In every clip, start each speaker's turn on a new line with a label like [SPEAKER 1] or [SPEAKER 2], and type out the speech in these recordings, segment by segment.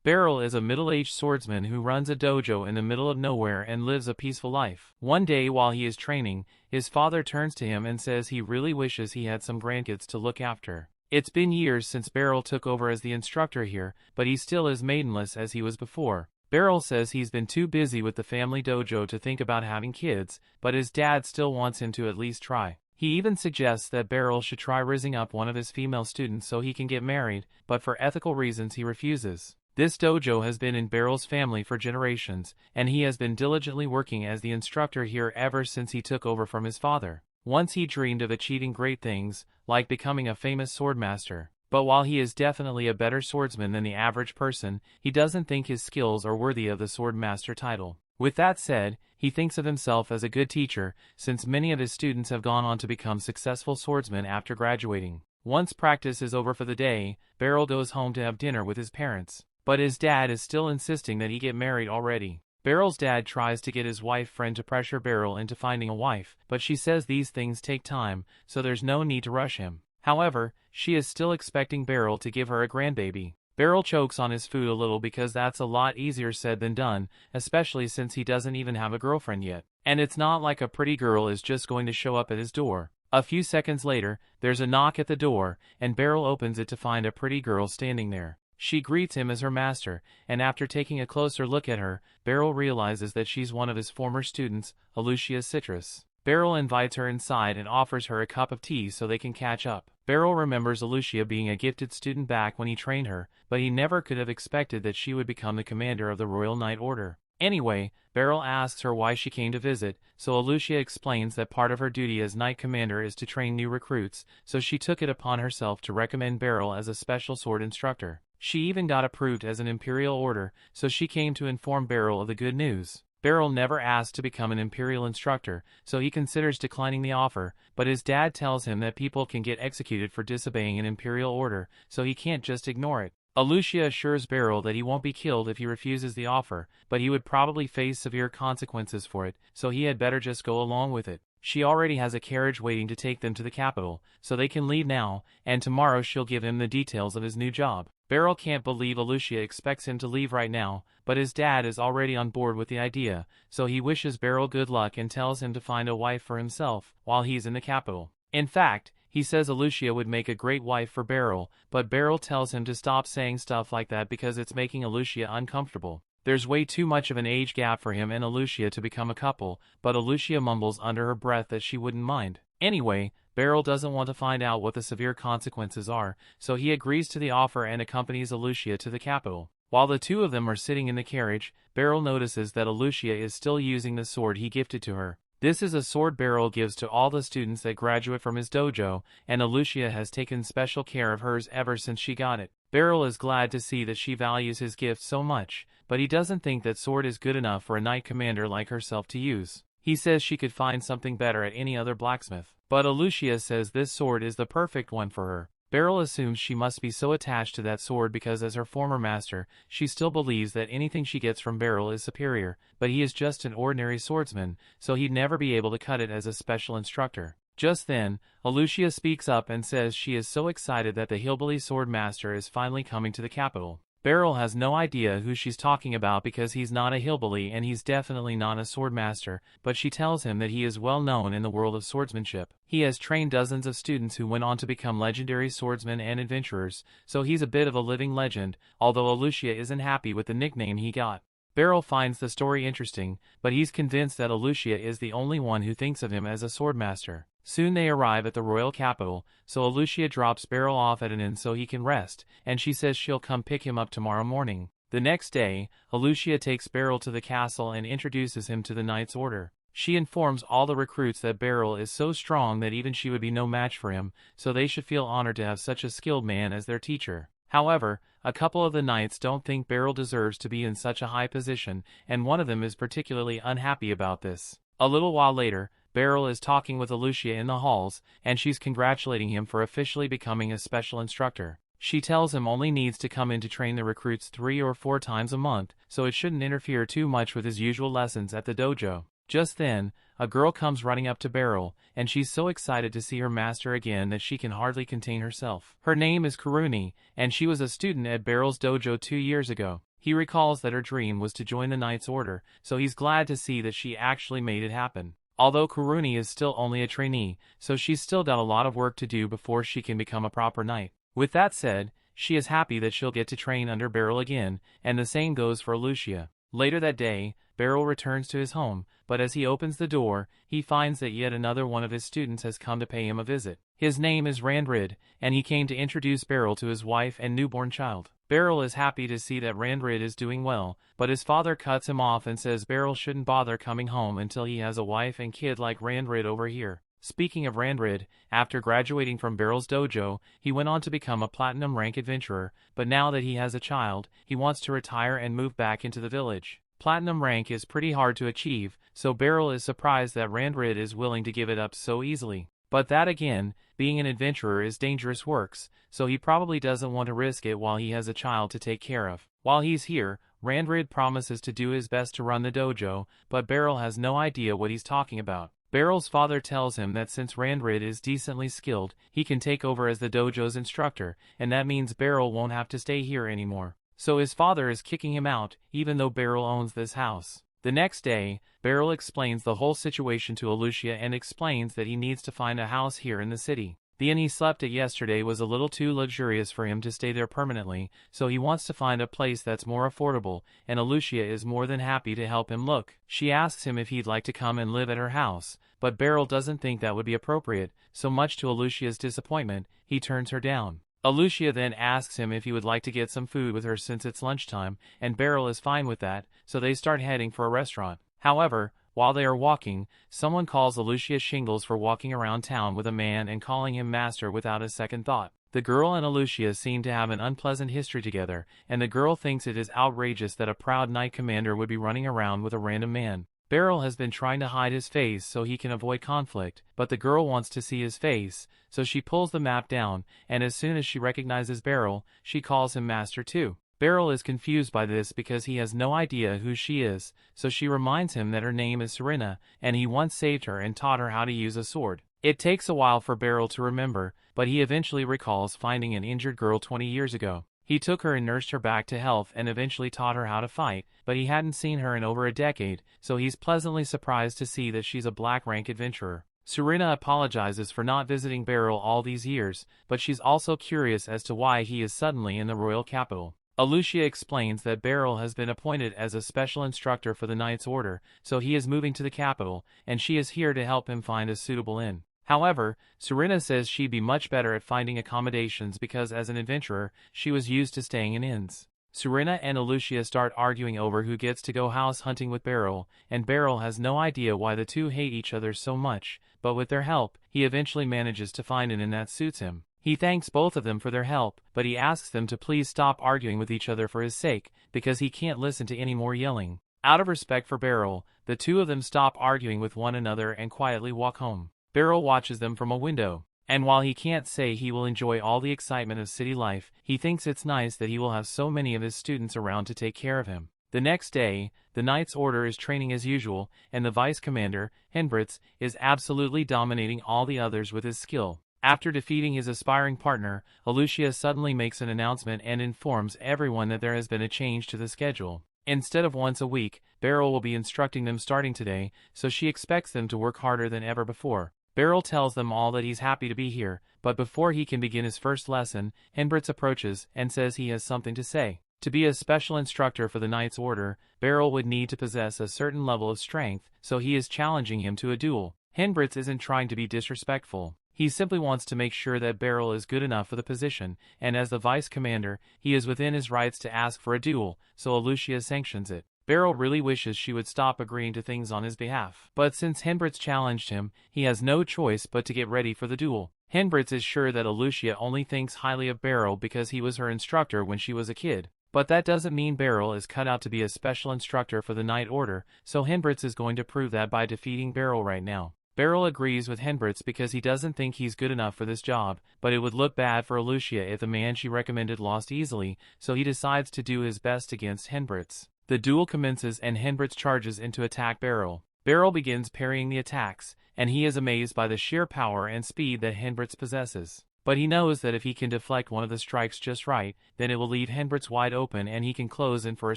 [SPEAKER 1] Beryl is a middle-aged swordsman who runs a dojo in the middle of nowhere and lives a peaceful life. One day while he is training, his father turns to him and says he really wishes he had some grandkids to look after. It's been years since Beryl took over as the instructor here, but he still is maidenless as he was before. Beryl says he's been too busy with the family dojo to think about having kids, but his dad still wants him to at least try. He even suggests that Beryl should try raising up one of his female students so he can get married, but for ethical reasons he refuses. This dojo has been in Beryl's family for generations, and he has been diligently working as the instructor here ever since he took over from his father. Once he dreamed of achieving great things, like becoming a famous swordmaster. But while he is definitely a better swordsman than the average person, he doesn't think his skills are worthy of the swordmaster title. With that said, he thinks of himself as a good teacher, since many of his students have gone on to become successful swordsmen after graduating. Once practice is over for the day, Beryl goes home to have dinner with his parents. But his dad is still insisting that he get married already. Beryl's dad tries to get his wife friend to pressure Beryl into finding a wife, but she says these things take time, so there's no need to rush him. However, she is still expecting Beryl to give her a grandbaby. Beryl chokes on his food a little because that's a lot easier said than done, especially since he doesn't even have a girlfriend yet. And it's not like a pretty girl is just going to show up at his door. A few seconds later, there's a knock at the door, and Beryl opens it to find a pretty girl standing there. She greets him as her master, and after taking a closer look at her, Beryl realizes that she's one of his former students, Alucia Citrus. Beryl invites her inside and offers her a cup of tea so they can catch up. Beryl remembers Alucia being a gifted student back when he trained her, but he never could have expected that she would become the commander of the Royal Knight Order. Anyway, Beryl asks her why she came to visit, so Alucia explains that part of her duty as Knight Commander is to train new recruits, so she took it upon herself to recommend Beryl as a special sword instructor. She even got approved as an Imperial Order, so she came to inform Beryl of the good news. Beryl never asked to become an Imperial instructor, so he considers declining the offer, but his dad tells him that people can get executed for disobeying an Imperial Order, so he can't just ignore it. Alucia assures Beryl that he won't be killed if he refuses the offer, but he would probably face severe consequences for it, so he had better just go along with it. She already has a carriage waiting to take them to the capital, so they can leave now, and tomorrow she'll give him the details of his new job. Beryl can't believe Alucia expects him to leave right now, but his dad is already on board with the idea, so he wishes Beryl good luck and tells him to find a wife for himself while he's in the capital. In fact, he says Alucia would make a great wife for Beryl, but Beryl tells him to stop saying stuff like that because it's making Alucia uncomfortable. There's way too much of an age gap for him and Alucia to become a couple, but Alucia mumbles under her breath that she wouldn't mind. Anyway, Beryl doesn't want to find out what the severe consequences are, so he agrees to the offer and accompanies Alucia to the capital. While the two of them are sitting in the carriage, Beryl notices that Alucia is still using the sword he gifted to her. This is a sword Beryl gives to all the students that graduate from his dojo, and Alucia has taken special care of hers ever since she got it. Beryl is glad to see that she values his gift so much, but he doesn't think that sword is good enough for a knight commander like herself to use. He says she could find something better at any other blacksmith. But Alucia says this sword is the perfect one for her. Beryl assumes she must be so attached to that sword because as her former master, she still believes that anything she gets from Beryl is superior, but he is just an ordinary swordsman, so he'd never be able to cut it as a special instructor. Just then, Alucia speaks up and says she is so excited that the hillbilly swordmaster is finally coming to the capital. Beryl has no idea who she's talking about because he's not a hillbilly and he's definitely not a swordmaster, but she tells him that he is well known in the world of swordsmanship. He has trained dozens of students who went on to become legendary swordsmen and adventurers, so he's a bit of a living legend, although Alucia isn't happy with the nickname he got. Beryl finds the story interesting, but he's convinced that Alucia is the only one who thinks of him as a swordmaster. Soon they arrive at the royal capital, so Alucia drops Beryl off at an inn so he can rest, and she says she'll come pick him up tomorrow morning. The next day, Alucia takes Beryl to the castle and introduces him to the Knight's Order. She informs all the recruits that Beryl is so strong that even she would be no match for him, so they should feel honored to have such a skilled man as their teacher. However, a couple of the knights don't think Beryl deserves to be in such a high position, and one of them is particularly unhappy about this. A little while later, Beryl is talking with Alucia in the halls, and she's congratulating him for officially becoming a special instructor. She tells him only needs to come in to train the recruits 3 or 4 times a month, so it shouldn't interfere too much with his usual lessons at the dojo. Just then, a girl comes running up to Beryl, and she's so excited to see her master again that she can hardly contain herself. Her name is Karuni, and she was a student at Beryl's dojo 2 years ago. He recalls that her dream was to join the Knight's Order, so he's glad to see that she actually made it happen. Although Kuruni is still only a trainee, so she's still got a lot of work to do before she can become a proper knight. With that said, she is happy that she'll get to train under Beryl again, and the same goes for Lucia. Later that day, Beryl returns to his home, but as he opens the door, he finds that yet another one of his students has come to pay him a visit. His name is Randrid, and he came to introduce Beryl to his wife and newborn child. Beryl is happy to see that Randrid is doing well, but his father cuts him off and says Beryl shouldn't bother coming home until he has a wife and kid like Randrid over here. Speaking of Randrid, after graduating from Beryl's dojo, he went on to become a platinum rank adventurer, but now that he has a child, he wants to retire and move back into the village. Platinum rank is pretty hard to achieve, so Beryl is surprised that Randrid is willing to give it up so easily. But that again, being an adventurer is dangerous works, so he probably doesn't want to risk it while he has a child to take care of. While he's here, Randrid promises to do his best to run the dojo, but Beryl has no idea what he's talking about. Beryl's father tells him that since Randrid is decently skilled, he can take over as the dojo's instructor, and that means Beryl won't have to stay here anymore. So his father is kicking him out, even though Beryl owns this house. The next day, Beryl explains the whole situation to Lucia and explains that he needs to find a house here in the city. The inn he slept at yesterday was a little too luxurious for him to stay there permanently, so he wants to find a place that's more affordable, and Lucia is more than happy to help him look. She asks him if he'd like to come and live at her house, but Beryl doesn't think that would be appropriate, so much to Lucia's disappointment, he turns her down. Lucia then asks him if he would like to get some food with her since it's lunchtime, and Beryl is fine with that, so they start heading for a restaurant. However, while they are walking, someone calls Lucia Shingles for walking around town with a man and calling him master without a second thought. The girl and Lucia seem to have an unpleasant history together, and the girl thinks it is outrageous that a proud knight commander would be running around with a random man. Beryl has been trying to hide his face so he can avoid conflict, but the girl wants to see his face, so she pulls the map down, and as soon as she recognizes Beryl, she calls him master too. Beryl is confused by this because he has no idea who she is, so she reminds him that her name is Serena, and he once saved her and taught her how to use a sword. It takes a while for Beryl to remember, but he eventually recalls finding an injured girl 20 years ago. He took her and nursed her back to health and eventually taught her how to fight, but he hadn't seen her in over a decade, so he's pleasantly surprised to see that she's a black rank adventurer. Serena apologizes for not visiting Beryl all these years, but she's also curious as to why he is suddenly in the royal capital. Lucia explains that Beryl has been appointed as a special instructor for the Knight's Order, so he is moving to the capital, and she is here to help him find a suitable inn. However, Serena says she'd be much better at finding accommodations because as an adventurer, she was used to staying in inns. Serena and Lucia start arguing over who gets to go house hunting with Beryl, and Beryl has no idea why the two hate each other so much, but with their help, he eventually manages to find an inn that suits him. He thanks both of them for their help, but he asks them to please stop arguing with each other for his sake, because he can't listen to any more yelling. Out of respect for Beryl, the two of them stop arguing with one another and quietly walk home. Beryl watches them from a window, and while he can't say he will enjoy all the excitement of city life, he thinks it's nice that he will have so many of his students around to take care of him. The next day, the Knight's Order is training as usual, and the vice commander, Henbritz, is absolutely dominating all the others with his skill. After defeating his aspiring partner, Lucia suddenly makes an announcement and informs everyone that there has been a change to the schedule. Instead of once a week, Beryl will be instructing them starting today, so she expects them to work harder than ever before. Beryl tells them all that he's happy to be here, but before he can begin his first lesson, Henbritz approaches and says he has something to say. To be a special instructor for the Knight's Order, Beryl would need to possess a certain level of strength, so he is challenging him to a duel. Henbritz isn't trying to be disrespectful. He simply wants to make sure that Beryl is good enough for the position, and as the vice commander, he is within his rights to ask for a duel, so Lucia sanctions it. Beryl really wishes she would stop agreeing to things on his behalf. But since Henbritz challenged him, he has no choice but to get ready for the duel. Henbritz is sure that Lucia only thinks highly of Beryl because he was her instructor when she was a kid. But that doesn't mean Beryl is cut out to be a special instructor for the Knight Order, so Henbritz is going to prove that by defeating Beryl right now. Beryl agrees with Henbritz because he doesn't think he's good enough for this job, but it would look bad for Lucia if the man she recommended lost easily, so he decides to do his best against Henbritz. The duel commences and Henbritz charges in to attack Beryl. Beryl begins parrying the attacks, and he is amazed by the sheer power and speed that Henbritz possesses. But he knows that if he can deflect one of the strikes just right, then it will leave Henbritz wide open and he can close in for a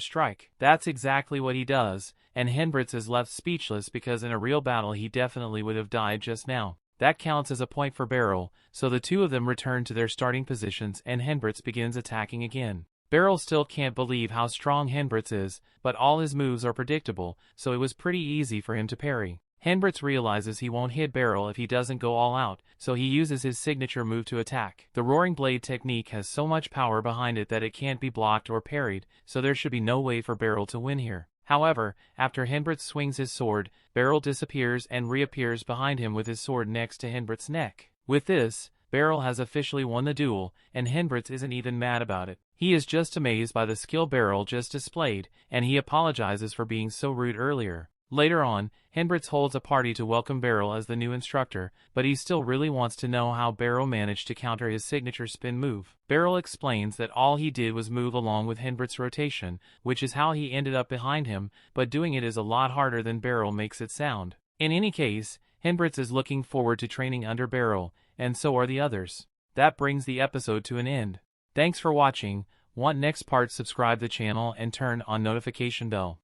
[SPEAKER 1] strike. That's exactly what he does, and Henbritz is left speechless because in a real battle he definitely would have died just now. That counts as a point for Beryl, so the two of them return to their starting positions and Henbritz begins attacking again. Beryl still can't believe how strong Henbritz is, but all his moves are predictable, so it was pretty easy for him to parry. Henbritz realizes he won't hit Beryl if he doesn't go all out, so he uses his signature move to attack. The Roaring Blade technique has so much power behind it that it can't be blocked or parried, so there should be no way for Beryl to win here. However, after Henbritz swings his sword, Beryl disappears and reappears behind him with his sword next to Henbritz's neck. With this, Beryl has officially won the duel, and Henbritz isn't even mad about it. He is just amazed by the skill Beryl just displayed, and he apologizes for being so rude earlier. Later on, Henbritz holds a party to welcome Beryl as the new instructor, but he still really wants to know how Beryl managed to counter his signature spin move. Beryl explains that all he did was move along with Henbritz's rotation, which is how he ended up behind him, but doing it is a lot harder than Beryl makes it sound. In any case, Henbritz is looking forward to training under Beryl, and so are the others. That brings the episode to an end. Thanks for watching. Want next part? Subscribe the channel and turn on notification bell.